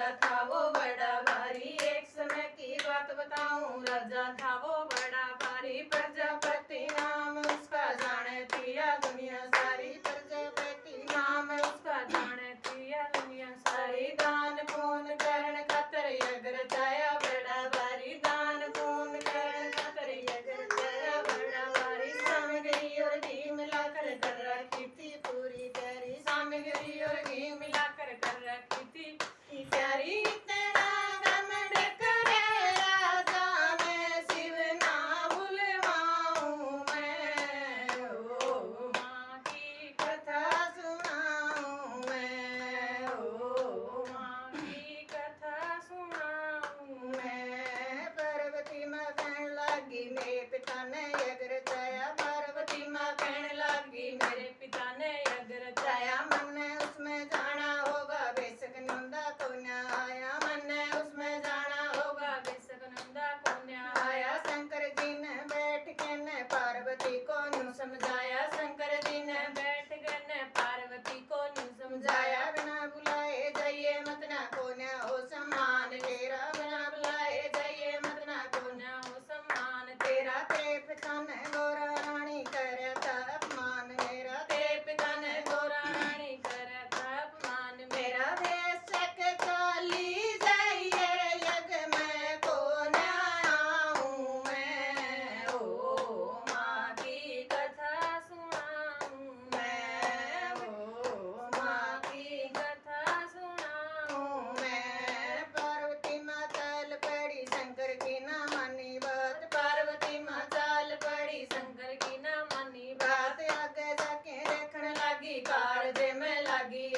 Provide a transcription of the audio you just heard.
राजा था वो बड़ा भारी। एक समय की बात बताऊं, राजा था वो बड़ा भारी। प्रजापति नाम उसका जाने थी या दुनिया सारी। प्रजापति नाम उसका जाने थी या दुनिया सारी। दान पुण्य करण खातर यज्ञ रचाया बड़ा भारी। दान पुण्य करण खातर यज्ञ रचाया बड़ा भारी। सामग्री और घी मिलाकर कर रखी थी पूरी तैयारी। सामग्री और घी मिलाकर कर रखी थी प्यारी। तेरा घमंड करे राजा मैं, शिव ना भुलवाऊं मैं। ओ माँ की कथा सुनाऊं मैं। ओ माँ की कथा सुनाऊं मैं। पार्वती माँ कहने लगी मेरे पिता ने यज्ञ रचाया। पार्वती माँ कहने लगी मेरे पिता ने यज्ञ रचाया। मन ने उसमें जाना होगा बेशक नंदा को न्याय आया। मन ने उसमें जाना होगा बेशक नंदा को न्याय आया। शंकर जी ने बैठ के ने पार्वती को न्यू समझाया। शंकर जी ने बैठ के ने पार्वती को न्यू समझाया। बिना बुलाए जाइए मत ना को न्या हो सम्मान तेरा। बिना बुलाए जाइए मत ना को न्या हो सम्मान तेरा। तेरे पिता ने गौरा रानी करे था अपमान मेरा। तेरे पिता ने गौरा रानी करे था अपमान मेरा। बेशक चली जाइए यज्ञ में को न्याय आऊं मैं। ओ माँ की कथा सुनाऊं मैं। ओ माँ की कथा सुनाऊं मैं। पार्वती माँ चाल पड़ी शंकर की ना मानी बात। पार्वती माँ चाल पड़ी शंकर की ना मानी बात। आगे जाके देखने लगी कालजे में लगी